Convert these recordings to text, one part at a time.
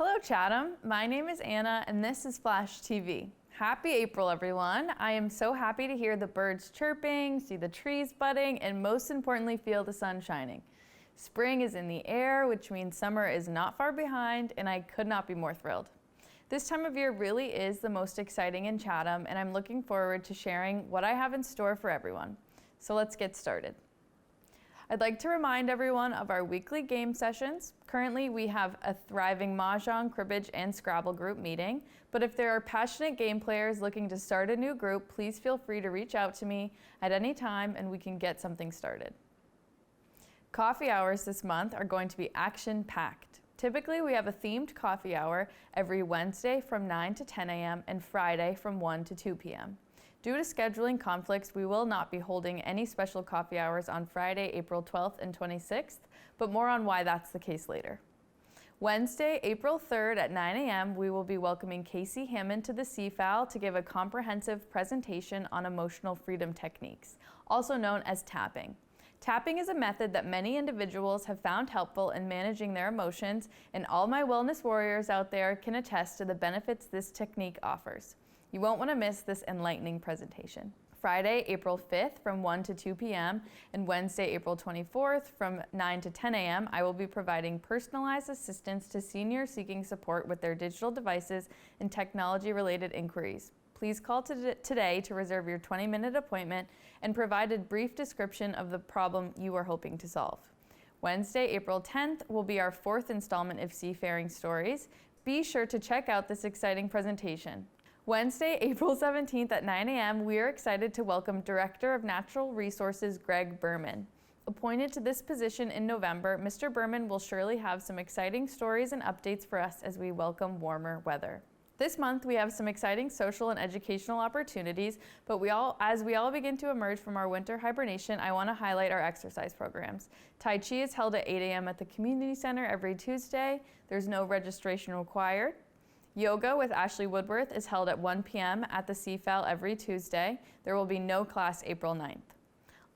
Hello Chatham, my name is Anna and this is Flash TV. Happy April everyone. I am so happy to hear the birds chirping, see the trees budding, and most importantly feel the sun shining. Spring is in the air, which means summer is not far behind, and I could not be more thrilled. This time of year really is the most exciting in Chatham, and I'm looking forward to sharing what I have in store for everyone. So let's get started. I'd like to remind everyone of our weekly game sessions. Currently, we have a thriving Mahjong, Cribbage, and Scrabble group meeting, but if there are passionate game players looking to start a new group, please feel free to reach out to me at any time and we can get something started. Coffee hours this month are going to be action-packed. Typically, we have a themed coffee hour every Wednesday from 9 to 10 a.m. and Friday from 1 to 2 p.m. Due to scheduling conflicts, we will not be holding any special coffee hours on Friday, April 12th and 26th, but more on why that's the case later. Wednesday, April 3rd at 9 a.m., we will be welcoming Casey Hammond to the CFAL to give a comprehensive presentation on emotional freedom techniques, also known as tapping. Tapping is a method that many individuals have found helpful in managing their emotions, and all my wellness warriors out there can attest to the benefits this technique offers. You won't want to miss this enlightening presentation. Friday, April 5th from 1 to 2 p.m. and Wednesday, April 24th from 9 to 10 a.m. I will be providing personalized assistance to seniors seeking support with their digital devices and technology-related inquiries. Please call today to reserve your 20-minute appointment and provide a brief description of the problem you are hoping to solve. Wednesday, April 10th will be our fourth installment of Seafaring Stories. Be sure to check out this exciting presentation. Wednesday, April 17th at 9 a.m., we are excited to welcome Director of Natural Resources Greg Berman. Appointed to this position in November, Mr. Berman will surely have some exciting stories and updates for us as we welcome warmer weather. This month, we have some exciting social and educational opportunities, but as we all begin to emerge from our winter hibernation, I want to highlight our exercise programs. Tai Chi is held at 8 a.m. at the Community Center every Tuesday. There's no registration required. Yoga with Ashley Woodworth is held at 1 p.m. at the CFAL every Tuesday. There will be no class April 9th.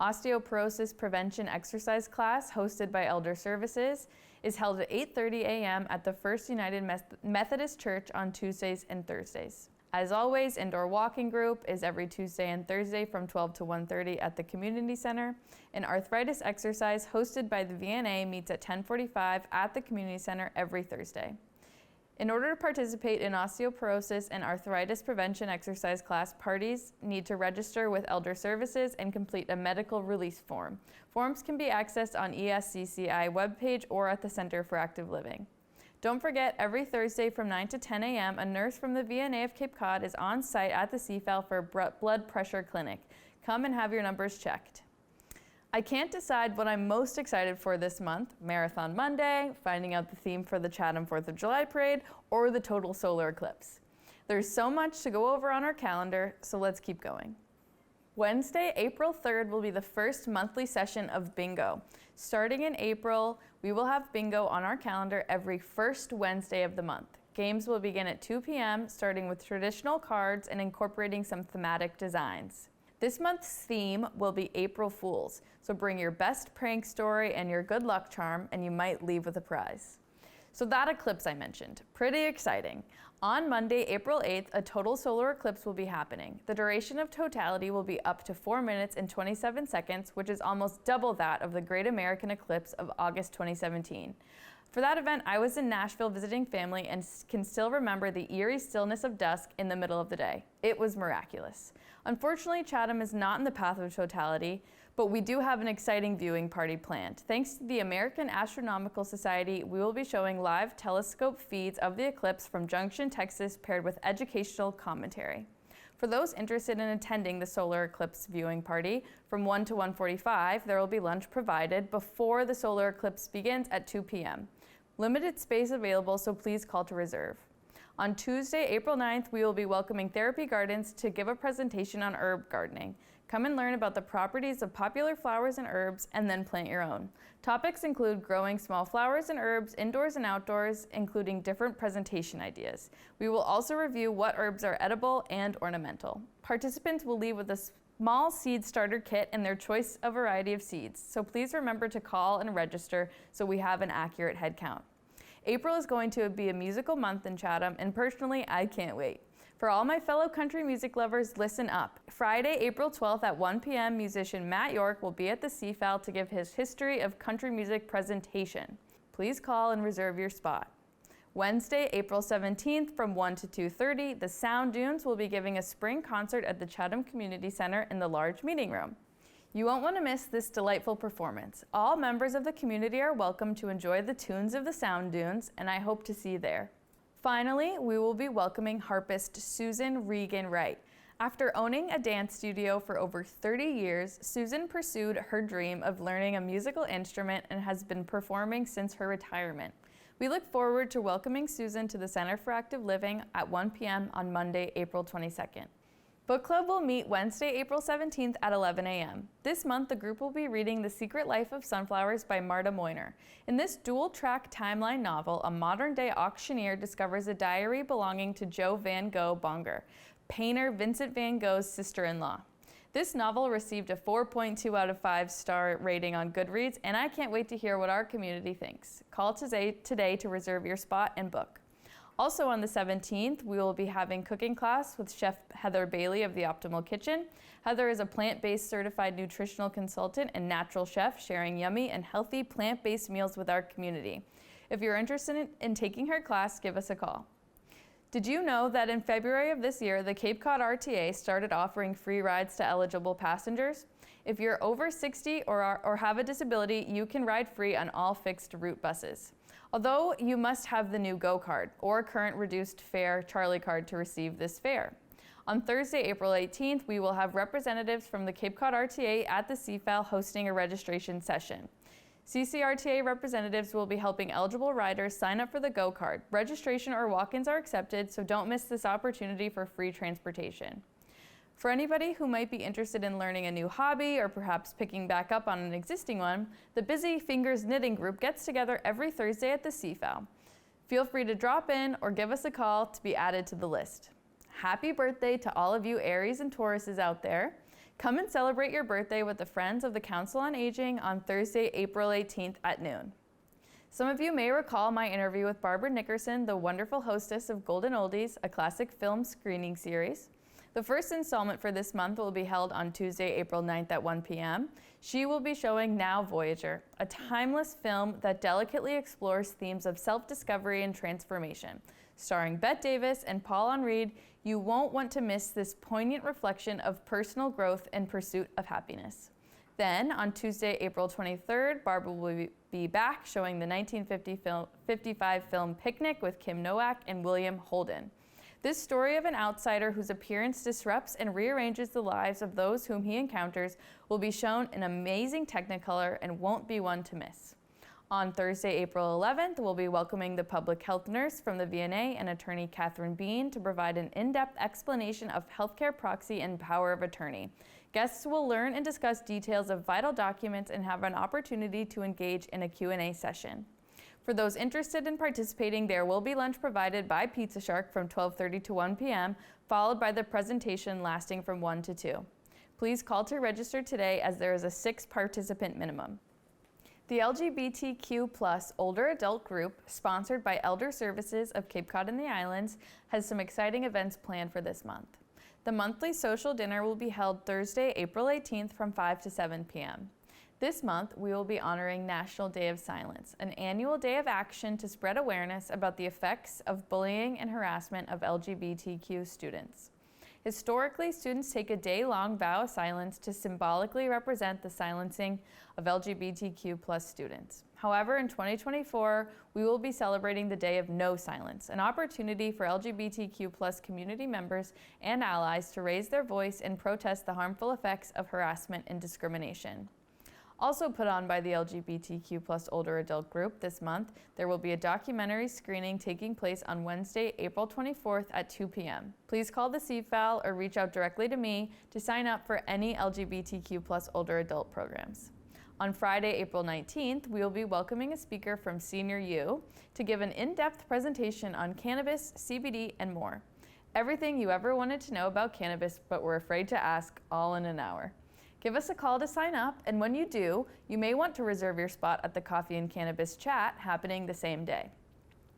Osteoporosis prevention exercise class hosted by Elder Services is held at 8:30 a.m. at the First United Methodist Church on Tuesdays and Thursdays. As always, indoor walking group is every Tuesday and Thursday from 12 to 1:30 at the Community Center. An arthritis exercise hosted by the VNA meets at 10:45 at the Community Center every Thursday. In order to participate in osteoporosis and arthritis prevention exercise class, parties need to register with Elder Services and complete a medical release form. Forms can be accessed on ESCCI webpage or at the Center for Active Living. Don't forget, every Thursday from 9 to 10 a.m., a nurse from the VNA of Cape Cod is on site at the CFAL for a blood pressure clinic. Come and have your numbers checked. I can't decide what I'm most excited for this month: Marathon Monday, finding out the theme for the Chatham 4th of July parade, or the total solar eclipse. There's so much to go over on our calendar, so let's keep going. Wednesday, April 3rd will be the first monthly session of bingo. Starting in April, we will have bingo on our calendar every first Wednesday of the month. Games will begin at 2 p.m., starting with traditional cards and incorporating some thematic designs. This month's theme will be April Fools, so bring your best prank story and your good luck charm, and you might leave with a prize. So that eclipse I mentioned, pretty exciting. On Monday, April 8th, a total solar eclipse will be happening. The duration of totality will be up to 4 minutes and 27 seconds, which is almost double that of the Great American Eclipse of August 2017. For that event, I was in Nashville visiting family and can still remember the eerie stillness of dusk in the middle of the day. It was miraculous. Unfortunately, Chatham is not in the path of totality, but we do have an exciting viewing party planned. Thanks to the American Astronomical Society, we will be showing live telescope feeds of the eclipse from Junction, Texas, paired with educational commentary. For those interested in attending the solar eclipse viewing party, from 1 to 1:45, there will be lunch provided before the solar eclipse begins at 2 p.m. Limited space available, so please call to reserve. On Tuesday, April 9th, we will be welcoming Therapy Gardens to give a presentation on herb gardening. Come and learn about the properties of popular flowers and herbs, and then plant your own. Topics include growing small flowers and herbs indoors and outdoors, including different presentation ideas. We will also review what herbs are edible and ornamental. Participants will leave with a small seed starter kit and their choice of variety of seeds, so please remember to call and register so we have an accurate head count. April is going to be a musical month in Chatham, and personally, I can't wait. For all my fellow country music lovers, listen up. Friday, April 12th at 1 p.m., musician Matt York will be at the CFAL to give his History of Country Music presentation. Please call and reserve your spot. Wednesday, April 17th from 1 to 2:30, the Sound Dunes will be giving a spring concert at the Chatham Community Center in the large meeting room. You won't want to miss this delightful performance. All members of the community are welcome to enjoy the tunes of the Sound Dunes, and I hope to see you there. Finally, we will be welcoming harpist Susan Regan Wright. After owning a dance studio for over 30 years, Susan pursued her dream of learning a musical instrument and has been performing since her retirement. We look forward to welcoming Susan to the Center for Active Living at 1 p.m. on Monday, April 22nd. Book Club will meet Wednesday, April 17th at 11 a.m. This month, the group will be reading The Secret Life of Sunflowers by Marta Moyner. In this dual-track timeline novel, a modern-day auctioneer discovers a diary belonging to Jo Van Gogh Bonger, painter Vincent van Gogh's sister-in-law. This novel received a 4.2 out of 5-star rating on Goodreads, and I can't wait to hear what our community thinks. Call today to reserve your spot and book. Also on the 17th, we will be having cooking class with Chef Heather Bailey of The Optimal Kitchen. Heather is a plant-based certified nutritional consultant and natural chef, sharing yummy and healthy plant-based meals with our community. If you're interested in taking her class, give us a call. Did you know that in February of this year, the Cape Cod RTA started offering free rides to eligible passengers? If you're over 60 or have a disability, you can ride free on all fixed route buses. Although you must have the new GO card or current reduced fare Charlie card to receive this fare. On Thursday, April 18th, we will have representatives from the Cape Cod RTA at the CFAL hosting a registration session. CCRTA representatives will be helping eligible riders sign up for the GO card. Registration or walk-ins are accepted, so don't miss this opportunity for free transportation. For anybody who might be interested in learning a new hobby or perhaps picking back up on an existing one, the Busy Fingers Knitting Group gets together every Thursday at the CFAL. Feel free to drop in or give us a call to be added to the list. Happy birthday to all of you Aries and Tauruses out there. Come and celebrate your birthday with the Friends of the Council on Aging on Thursday, April 18th at noon. Some of you may recall my interview with Barbara Nickerson, the wonderful hostess of Golden Oldies, a classic film screening series. The first installment for this month will be held on Tuesday, April 9th at 1 p.m. She will be showing Now Voyager, a timeless film that delicately explores themes of self-discovery and transformation. Starring Bette Davis and Paul Henreid, you won't want to miss this poignant reflection of personal growth and pursuit of happiness. Then, on Tuesday, April 23rd, Barbara will be back showing the 1955 film Picnic with Kim Nowak and William Holden. This story of an outsider whose appearance disrupts and rearranges the lives of those whom he encounters will be shown in amazing Technicolor and won't be one to miss. On Thursday, April 11th, we'll be welcoming the public health nurse from the VNA and attorney Catherine Bean to provide an in-depth explanation of healthcare proxy and power of attorney. Guests will learn and discuss details of vital documents and have an opportunity to engage in a Q&A session. For those interested in participating, there will be lunch provided by Pizza Shark from 12:30 to 1 p.m., followed by the presentation lasting from 1 to 2. Please call to register today as there is a 6-participant minimum. The LGBTQ+ older adult group, sponsored by Elder Services of Cape Cod and the Islands, has some exciting events planned for this month. The monthly social dinner will be held Thursday, April 18th from 5 to 7 p.m. This month, we will be honoring National Day of Silence, an annual day of action to spread awareness about the effects of bullying and harassment of LGBTQ students. Historically, students take a day-long vow of silence to symbolically represent the silencing of LGBTQ+ students. However, in 2024, we will be celebrating the Day of No Silence, an opportunity for LGBTQ+ community members and allies to raise their voice and protest the harmful effects of harassment and discrimination. Also put on by the LGBTQ+ older adult group this month, there will be a documentary screening taking place on Wednesday, April 24th at 2 p.m. Please call the CFAL or reach out directly to me to sign up for any LGBTQ+ older adult programs. On Friday, April 19th, we will be welcoming a speaker from Senior U to give an in-depth presentation on cannabis, CBD, and more. Everything you ever wanted to know about cannabis but were afraid to ask, all in an hour. Give us a call to sign up, and when you do, you may want to reserve your spot at the Coffee and Cannabis Chat happening the same day.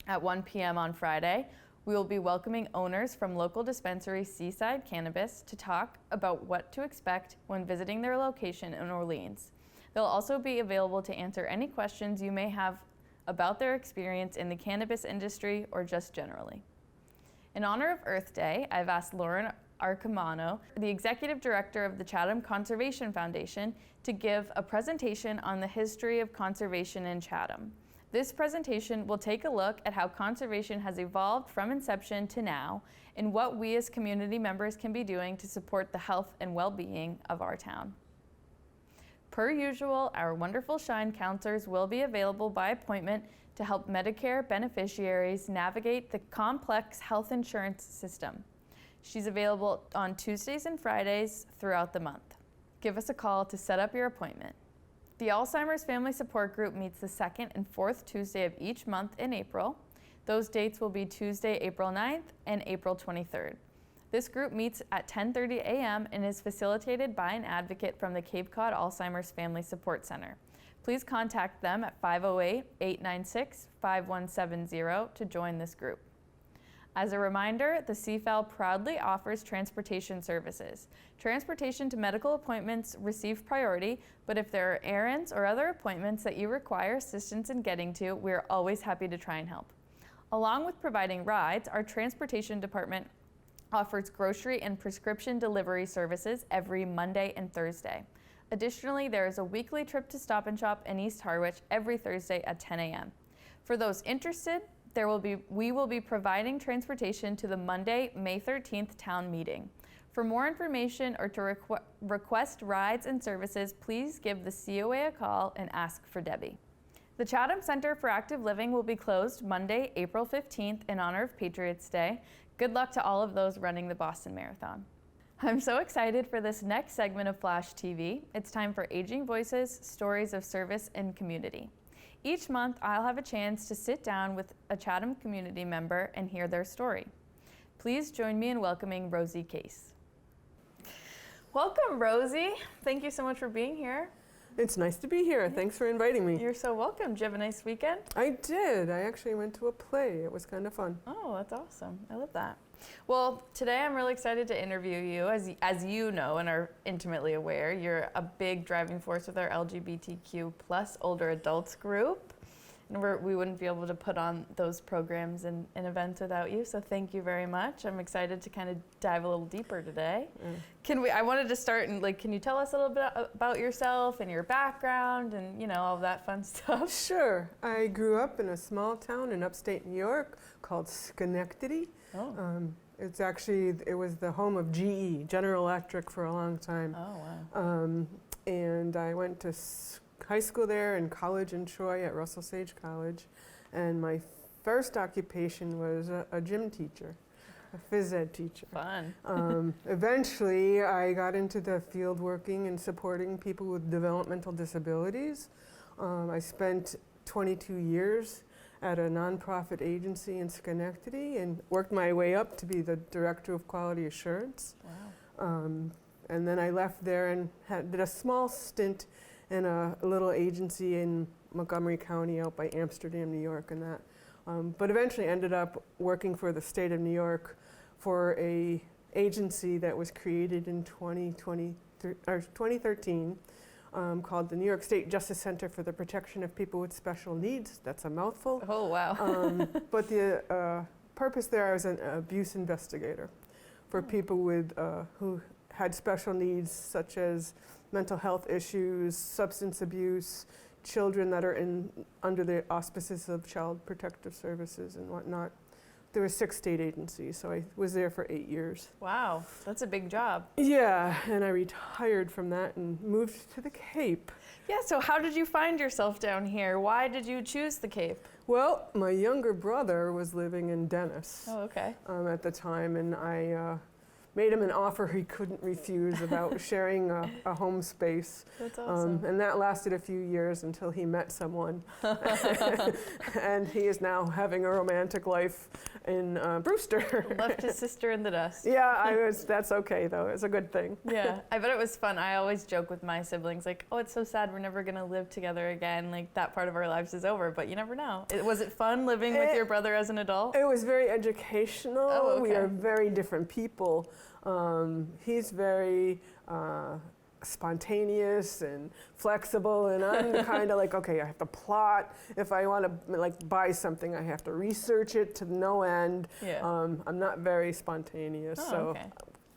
At 1 p.m. on Friday, we will be welcoming owners from local dispensary Seaside Cannabis to talk about what to expect when visiting their location in Orleans. They'll also be available to answer any questions you may have about their experience in the cannabis industry or just generally. In honor of Earth Day, I've asked Lauren Arcamano, the Executive Director of the Chatham Conservation Foundation, to give a presentation on the history of conservation in Chatham. This presentation will take a look at how conservation has evolved from inception to now and what we as community members can be doing to support the health and well-being of our town. Per usual, our wonderful Shine counselors will be available by appointment to help Medicare beneficiaries navigate the complex health insurance system. She's available on Tuesdays and Fridays throughout the month. Give us a call to set up your appointment. The Alzheimer's Family Support Group meets the second and fourth Tuesday of each month in April. Those dates will be Tuesday, April 9th and April 23rd. This group meets at 10:30 a.m. and is facilitated by an advocate from the Cape Cod Alzheimer's Family Support Center. Please contact them at 508-896-5170 to join this group. As a reminder, the CFAL proudly offers transportation services. Transportation to medical appointments receive priority, but if there are errands or other appointments that you require assistance in getting to, we're always happy to try and help. Along with providing rides, our transportation department offers grocery and prescription delivery services every Monday and Thursday. Additionally, there is a weekly trip to Stop and Shop in East Harwich every Thursday at 10 a.m. For those interested, we will be providing transportation to the Monday, May 13th town meeting. For more information or to request rides and services, please give the COA a call and ask for Debbie. The Chatham Center for Active Living will be closed Monday, April 15th in honor of Patriots Day. Good luck to all of those running the Boston Marathon. I'm so excited for this next segment of Flash TV. It's time for Aging Voices, Stories of Service and Community. Each month, I'll have a chance to sit down with a Chatham community member and hear their story. Please join me in welcoming Rosie Case. Welcome, Rosie. Thank you so much for being here. It's nice to be here. Thanks for inviting me. You're so welcome. Did you have a nice weekend? I did. I actually went to a play. It was kind of fun. Oh, that's awesome. I love that. Well, today I'm really excited to interview you. As you know and are intimately aware, you're a big driving force with our LGBTQ plus older adults group. And we wouldn't be able to put on those programs and events without you, so thank you very much. I'm excited to kind of dive a little deeper today. I wanted to start and can you tell us a little bit about yourself and your background and all of that fun stuff? Sure. I grew up in a small town in upstate New York called Schenectady. Oh. It was the home of GE, General Electric, for a long time. Oh, wow. And I went to high school there and college in Troy at Russell Sage College. And my first occupation was a gym teacher, a phys ed teacher. Fun. Eventually, I got into the field working and supporting people with developmental disabilities. I spent 22 years at a nonprofit agency in Schenectady and worked my way up to be the Director of Quality Assurance. Wow. And then I left there and did a small stint in a little agency in Montgomery County out by Amsterdam, New York, and that. But eventually ended up working for the state of New York for a agency that was created in 2013 called the New York State Justice Center for the Protection of People with Special Needs. That's a mouthful. Oh, wow. But the purpose there, I was an abuse investigator for people with who had special needs such as mental health issues, substance abuse, children that are under the auspices of Child Protective Services and whatnot. There were 6 state agencies, so I was there for 8 years. Wow, that's a big job. Yeah, and I retired from that and moved to the Cape. Yeah, so how did you find yourself down here? Why did you choose the Cape? Well, my younger brother was living in Dennis Oh, okay. at the time, and I made him an offer he couldn't refuse about sharing a home space. That's awesome. And that lasted a few years until he met someone. And he is now having a romantic life in Brewster. Left his sister in the dust. Yeah, that's okay though. It's a good thing. Yeah, I bet it was fun. I always joke with my siblings, like, oh, it's so sad we're never gonna live together again. Like, that part of our lives is over, but you never know. Was it fun living with your brother as an adult? It was very educational. Oh, okay. We are very different people. He's very spontaneous and flexible, and I'm kind of like, okay, I have to plot. If I want to like buy something, I have to research it to no end. Yeah. I'm not very spontaneous, Oh, so okay.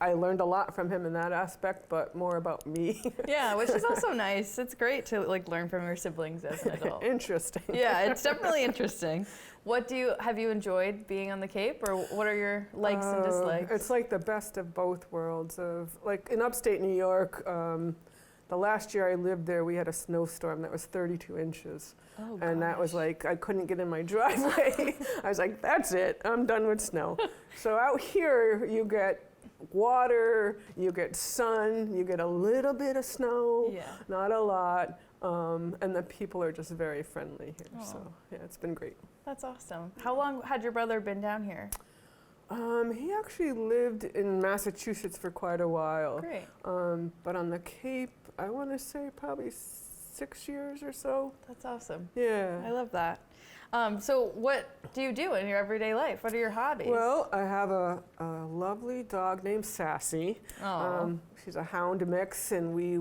I learned a lot from him in that aspect, but more about me. Yeah, which is also nice. It's great to like learn from your siblings as an adult. Interesting. Yeah, it's definitely interesting. Have you enjoyed being on the Cape, or what are your likes and dislikes? It's like the best of both worlds. Of like in upstate New York, the last year I lived there, we had a snowstorm that was 32 inches. Oh, And that was gosh. like, I couldn't get in my driveway. I was like, that's it, I'm done with snow. So out here, you get water, you get sun, you get a little bit of snow, Yeah. not a lot. And the people are just very friendly here. Aw. So yeah, it's been great. That's awesome. How long had your brother been down here? He actually lived in Massachusetts for quite a while. Great. But on the Cape, I want to say probably 6 years or so. That's awesome. Yeah. I love that. So what do you do in your everyday life? What are your hobbies? Well, I have a lovely dog named Sassy. Oh. She's a hound mix, and we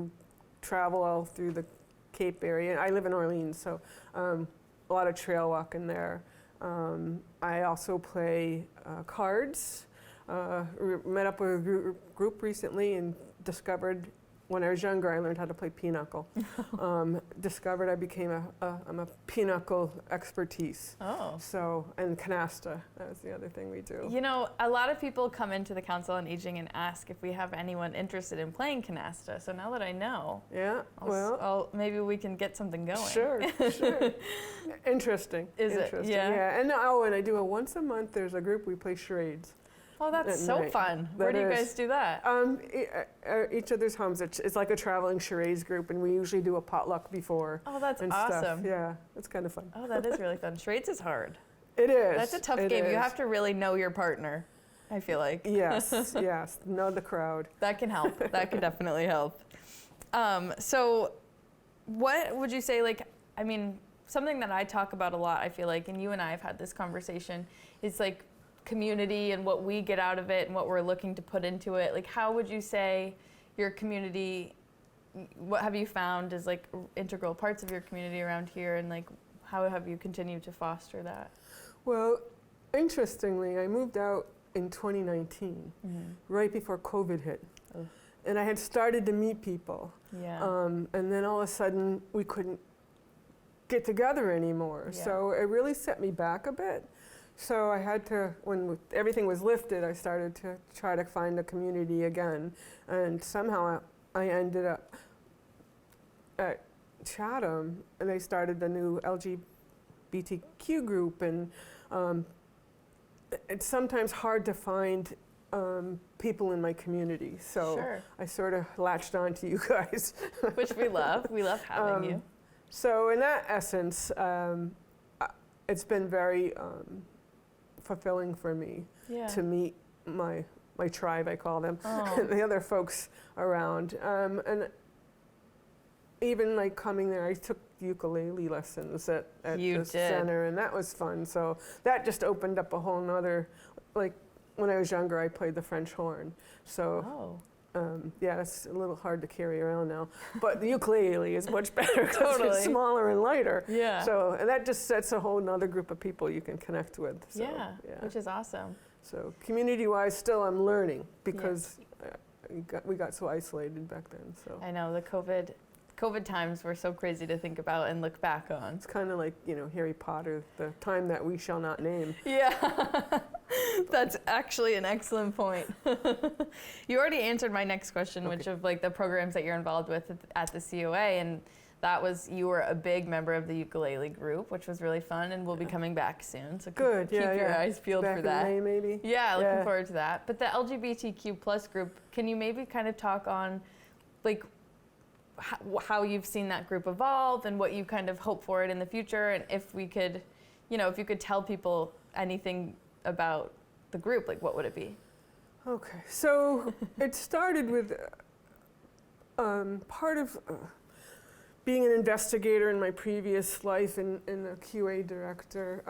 travel all through the Cape area. I live in Orleans, so a lot of trail walking there. I also play cards. Met up with a group recently and discovered, when I was younger, I learned how to play pinochle. Discovered I'm a pinochle expertise. Oh. So, and canasta, that was the other thing we do. You know, a lot of people come into the Council on Aging and ask if we have anyone interested in playing canasta. So now that I know, Yeah, maybe we can get something going. sure, sure. Interesting. Is it? Interesting. Yeah. And I do it once a month. There's a group, we play charades. Oh, that's At so night. fun. Where do you That is. guys do that? Each other's homes. It's like a traveling charades group, and we usually do a potluck before Oh, that's and awesome. stuff. Yeah, it's kind of fun. Oh, that is really fun. Charades is hard. It is. That's a tough It game. You is. have to really know your partner, I feel like. Yes, yes. Know the crowd. That can help. That can definitely help. So what would you say, like, I mean, something that I talk about a lot, I feel like, and you and I have had this conversation, is like community and what we get out of it and what we're looking to put into it. Like, how would you say your community, what have you found is like integral parts of your community around here, and like how have you continued to foster that? Well, interestingly, I moved out in 2019, right before COVID hit. Oh. And I had started to meet people. Yeah. And then all of a sudden, we couldn't get together anymore. Yeah. So it really set me back a bit. So I had to, when everything was lifted, I started to try to find a community again. And somehow I ended up at Chatham, and they started the new LGBTQ group. And it's sometimes hard to find people in my community. So Sure. I sort of latched on to you guys. Which we love. We love having you. So in that essence, it's been very fulfilling for me Yeah. to meet my tribe, I call them, Oh. the other folks around. And even like coming there, I took ukulele lessons at You the did. center, and that was fun. So that just opened up a whole nother, like when I was younger, I played the French horn. So Oh. yeah, that's a little hard to carry around now. But the ukulele is much better because Totally. it's smaller and lighter. Yeah. So, and that just sets a whole nother group of people you can connect with. So, yeah. Which is awesome. So community-wise, still I'm learning because we got so isolated back then. So I know the COVID times were so crazy to think about and look back on. it's kind of like, Harry Potter, the time that we shall not name. Yeah. That's actually an excellent point. You already answered my next question, which Okay. of like the programs that you're involved with at the COA, and you were a big member of the ukulele group, which was really fun, and we'll be coming back soon. So Good, keep your eyes peeled Back for in that. May, maybe. Yeah, looking forward to that. But the LGBTQ plus group, can you maybe kind of talk on like how you've seen that group evolve and what you kind of hope for it in the future, and if we could, if you could tell people anything about the group, like what would it be? Okay, so it started with part of being an investigator in my previous life and a QA director.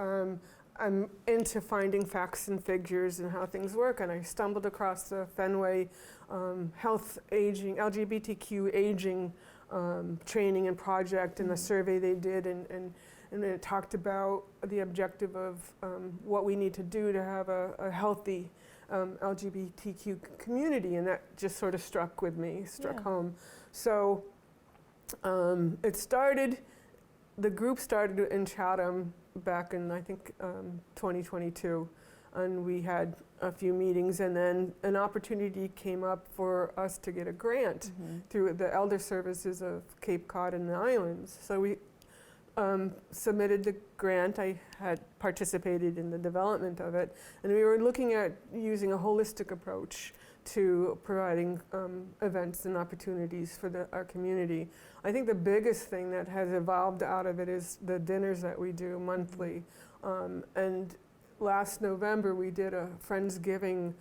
I'm into finding facts and figures and how things work, and I stumbled across the Fenway Health Aging, LGBTQ Aging training and project, and the survey they did, and it talked about the objective of what we need to do to have a healthy LGBTQ community, and that just sort of struck home. So the group started in Chatham back in, I think, 2022, and we had a few meetings, and then an opportunity came up for us to get a grant through the Elder Services of Cape Cod and the Islands. So we submitted the grant. I had participated in the development of it, and we were looking at using a holistic approach to providing events and opportunities for our community. I think the biggest thing that has evolved out of it is the dinners that we do monthly. And last November we did a Friendsgiving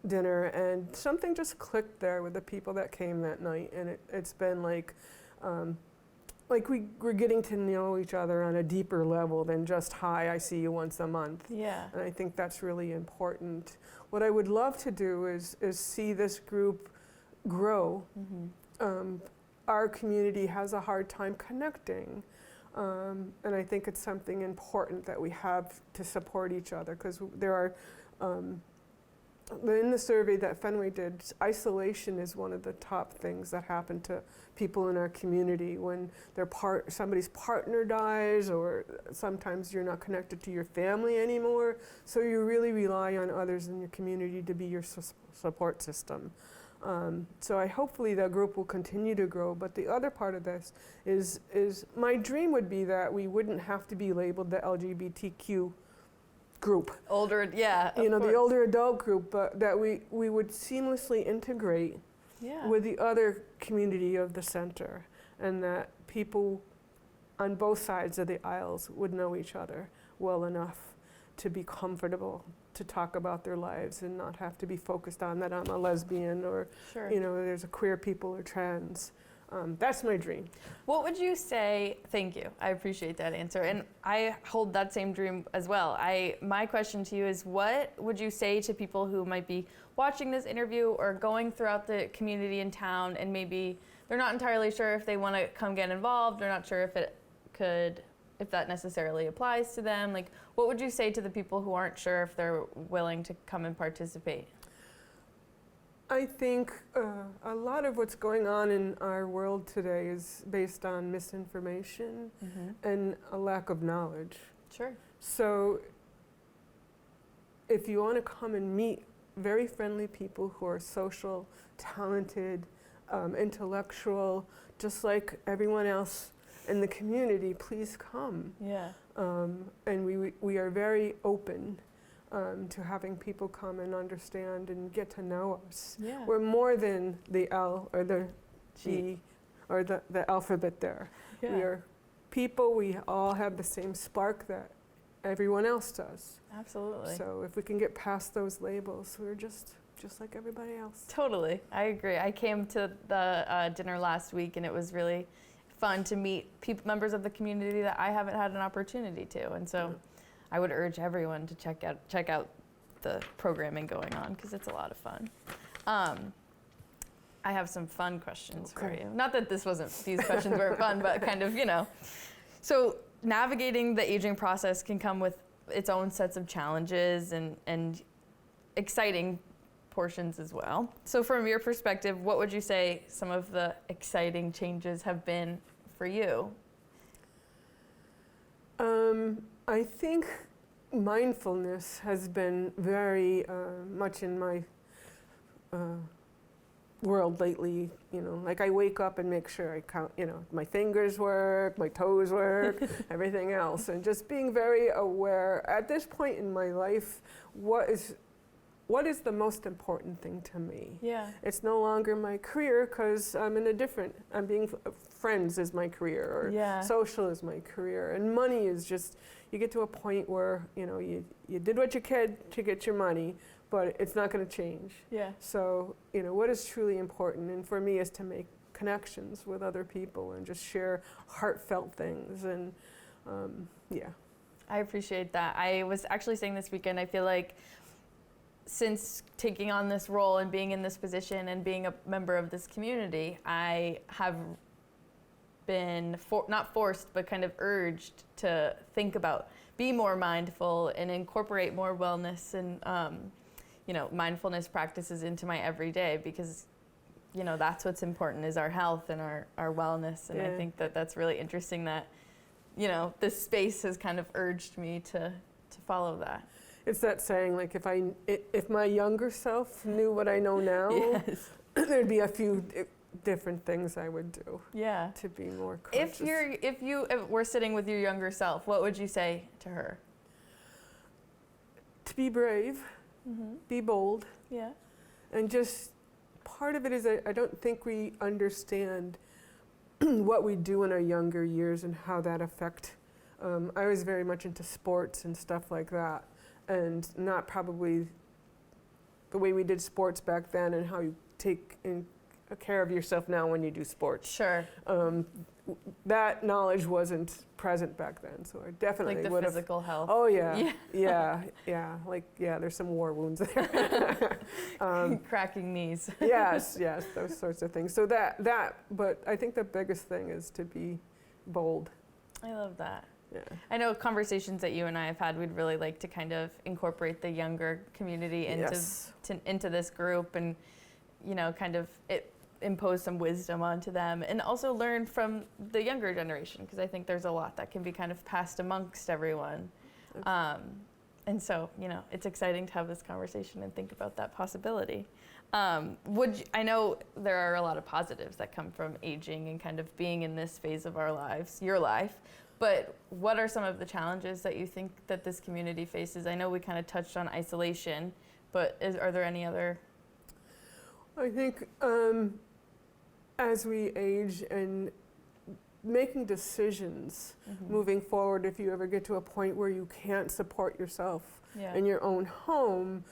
dinner, and something just clicked there with the people that came that night, and it's been like we're getting to know each other on a deeper level than just, hi, I see you once a month. Yeah. And I think that's really important. What I would love to do is see this group grow. Our community has a hard time connecting. And I think it's something important that we have to support each other, because there are, in the survey that Fenway did, isolation is one of the top things that happen to people in our community when somebody's partner dies, or sometimes you're not connected to your family anymore. So you really rely on others in your community to be your support system. So hopefully that group will continue to grow. But the other part of this is my dream would be that we wouldn't have to be labeled the LGBTQ group. Older, yeah. The older adult group, but that we would seamlessly integrate with the other community of the center, and that people on both sides of the aisles would know each other well enough to be comfortable to talk about their lives and not have to be focused on that I'm a lesbian or, there's a queer people or trans. That's my dream. What would you say, thank you, I appreciate that answer, and I hold that same dream as well. My question to you is, what would you say to people who might be watching this interview or going throughout the community in town, and maybe they're not entirely sure if they want to come get involved, they're not sure if that necessarily applies to them? Like, what would you say to the people who aren't sure if they're willing to come and participate? I think a lot of what's going on in our world today is based on misinformation and a lack of knowledge. Sure. So if you want to come and meet very friendly people who are social, talented, intellectual, just like everyone else in the community, please come. Yeah. And we are very open to having people come and understand and get to know us. Yeah. We're more than the L or the G or the alphabet there. Yeah. We are people, we all have the same spark that everyone else does. Absolutely. So if we can get past those labels, we're just like everybody else. Totally, I agree. I came to the dinner last week, and it was really fun to meet members of the community that I haven't had an opportunity to, and so I would urge everyone to check out the programming going on, because it's a lot of fun. I have some fun questions for you. Not that these questions weren't fun, but kind of, So navigating the aging process can come with its own sets of challenges and exciting portions as well. So from your perspective, what would you say some of the exciting changes have been for you? I think mindfulness has been very much in my world lately, like I wake up and make sure I count, my fingers work, my toes work, everything else. And just being very aware at this point in my life, what is the most important thing to me? Yeah. It's no longer my career because I'm being friends is my career, or social is my career. And money is just, you get to a point where, you did what you could to get your money, but it's not going to change. Yeah. So, what is truly important, and for me, is to make connections with other people and just share heartfelt things. And I appreciate that. I was actually saying this weekend, I feel like since taking on this role and being in this position and being a member of this community, I have been not forced, but kind of urged to think about, be more mindful and incorporate more wellness and mindfulness practices into my everyday, because that's what's important, is our health and our wellness. And I think that's really interesting that this space has kind of urged me to follow that. It's that saying, like, if my younger self knew what I know now, Yes. there'd be a few different things I would do. Yeah. To be more conscious. If you were sitting with your younger self, what would you say to her? To be brave, be bold. Yeah. And just part of it is I don't think we understand what we do in our younger years and how that affect. I was very much into sports and stuff like that, and not probably the way we did sports back then and how you take care of yourself now when you do sports. Sure. That knowledge wasn't present back then, so I definitely like the would have. physical health. Oh yeah, yeah. Like there's some war wounds there. Cracking knees. yes, those sorts of things. So but I think the biggest thing is to be bold. I love that. Yeah. I know conversations that you and I have had, we'd really like to kind of incorporate the younger community into this group, and kind of impose some wisdom onto them, and also learn from the younger generation, because I think there's a lot that can be kind of passed amongst everyone. And so, it's exciting to have this conversation and think about that possibility. I know there are a lot of positives that come from aging and kind of being in this phase of our lives, your life, but what are some of the challenges that you think that this community faces? I know we kind of touched on isolation, but are there any other? I think as we age and making decisions moving forward, if you ever get to a point where you can't support yourself in your own home,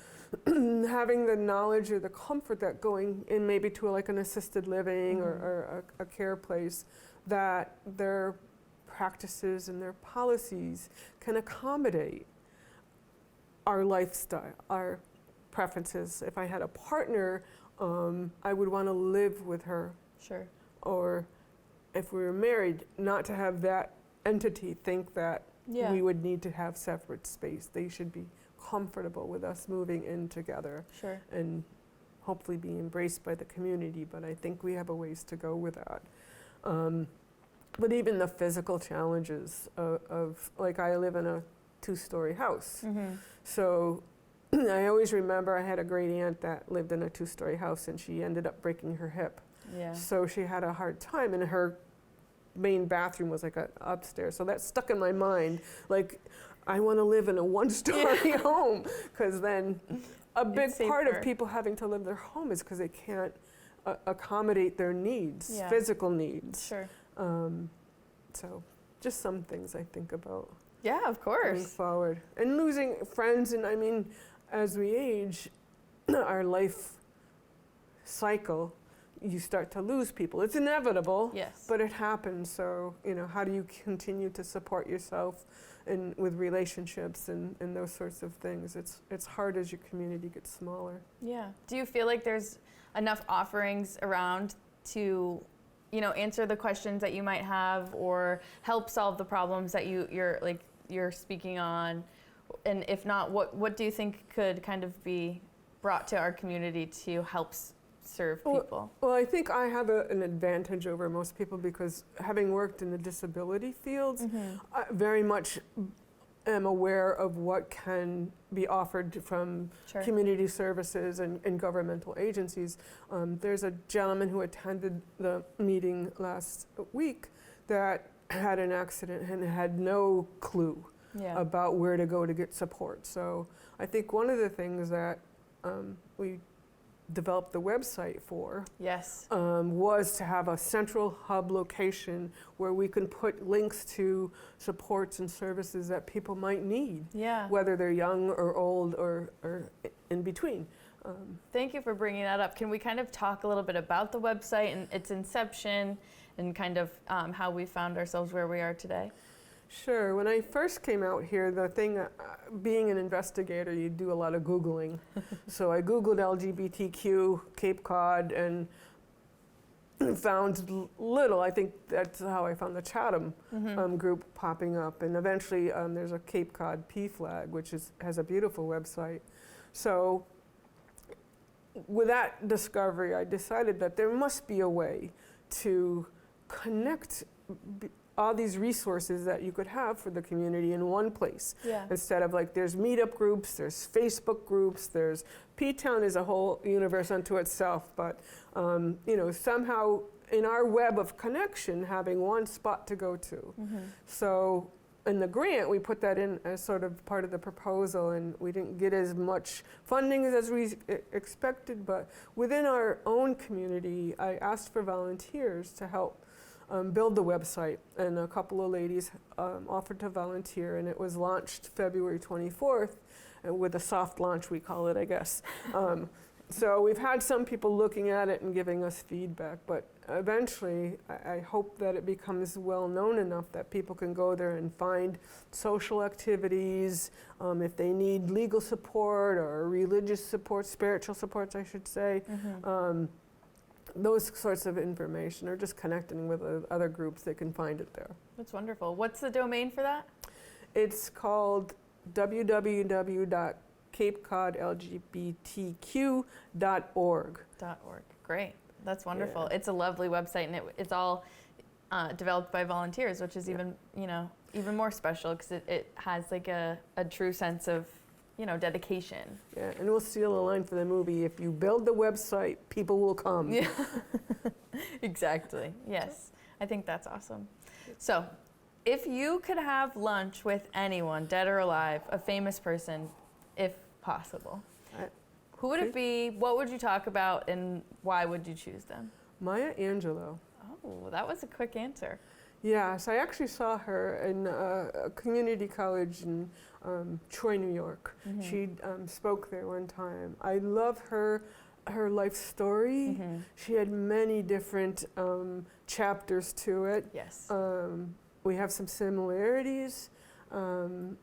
having the knowledge or the comfort that going in maybe to like an assisted living or a care place, that their practices and their policies can accommodate our lifestyle, our preferences. If I had a partner, I would want to live with her. Sure. Or if we were married, not to have that entity think that we would need to have separate space. They should be comfortable with us moving in together. Sure. And hopefully be embraced by the community, but I think we have a ways to go with that. But even the physical challenges of like, I live in a 2-story house. So I always remember I had a great aunt that lived in a 2-story house, and she ended up breaking her hip. Yeah. So she had a hard time, and her main bathroom was like upstairs. So that stuck in my mind. Like, I want to live in a 1-story home, because then a big part of people having to live their home is because they can't accommodate their needs, physical needs. Sure. So just some things I think about. Yeah, of course. Moving forward. And losing friends, and I mean, as we age, our life cycle, you start to lose people. It's inevitable, but it happens. So, how do you continue to support yourself with relationships and those sorts of things? It's hard as your community gets smaller. Yeah. Do you feel like there's enough offerings around to answer the questions that you might have, or help solve the problems that you're speaking on? And if not, what do you think could kind of be brought to our community to help serve people? Well, I think I have an advantage over most people, because having worked in the disability fields, very much am aware of what can be offered from Sure. community services and governmental agencies. There's a gentleman who attended the meeting last week that had an accident and had no clue Yeah. about where to go to get support. So I think one of the things that we developed the website for Yes. was to have a central hub location where we can put links to supports and services that people might need, Yeah. whether they're young or old or in between. Thank you for bringing that up. Can we kind of talk a little bit about the website and its inception and kind of how we found ourselves where we are today? Sure. When I first came out here, the thing, being an investigator, you do a lot of Googling. So I Googled LGBTQ, Cape Cod, and found little. I think that's how I found the Chatham group popping up. And eventually there's a Cape Cod PFLAG, which has a beautiful website. So with that discovery, I decided that there must be a way to connect all these resources that you could have for the community in one place. Yeah. Instead of like, there's meetup groups, there's Facebook groups, there's P-Town is a whole universe unto itself, but somehow in our web of connection, having one spot to go to. So in the grant, we put that in as sort of part of the proposal, and we didn't get as much funding as we expected, but within our own community, I asked for volunteers to help build the website, and a couple of ladies offered to volunteer, and it was launched February 24th, with a soft launch, we call it, I guess. So we've had some people looking at it and giving us feedback, but eventually I hope that it becomes well known enough that people can go there and find social activities, if they need legal support or religious support, spiritual supports, I should say. Those sorts of information, or just connecting with other groups, they can find it there. That's wonderful. What's the domain for that? It's called www.capecodlgbtq.org. .org. Great. That's wonderful. Yeah. It's a lovely website, and it's all developed by volunteers, which is even more special because it has like a true sense of dedication. Yeah, and we'll steal a line from the movie: if you build the website, people will come. Yeah. Exactly. Yes. I think that's awesome. So, if you could have lunch with anyone, dead or alive, a famous person, if possible, who would it be? What would you talk about, and why would you choose them? Maya Angelou. Oh, that was a quick answer. Yes, I actually saw her in a community college in Troy, New York. She spoke there one time. I love her life story. She had many different chapters to it. Yes. We have some similarities. And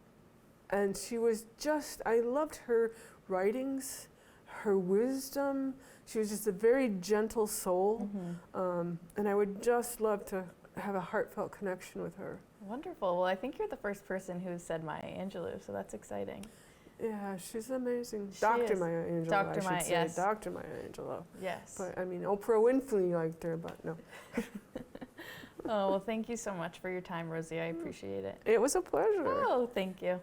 she was I loved her writings, her wisdom. She was just a very gentle soul. And I would just love to have a heartfelt connection with her. Wonderful. Well, I think you're the first person who said Maya Angelou, so that's exciting. Yeah, she's amazing. She Dr. is. Maya Angelou, Dr. I Maya, should say. yes. Dr. Maya Angelou. Yes. But I mean, Oprah Winfrey liked her, but no. Oh, well, thank you so much for your time, Rosie. I appreciate it. It was a pleasure. Oh, thank you.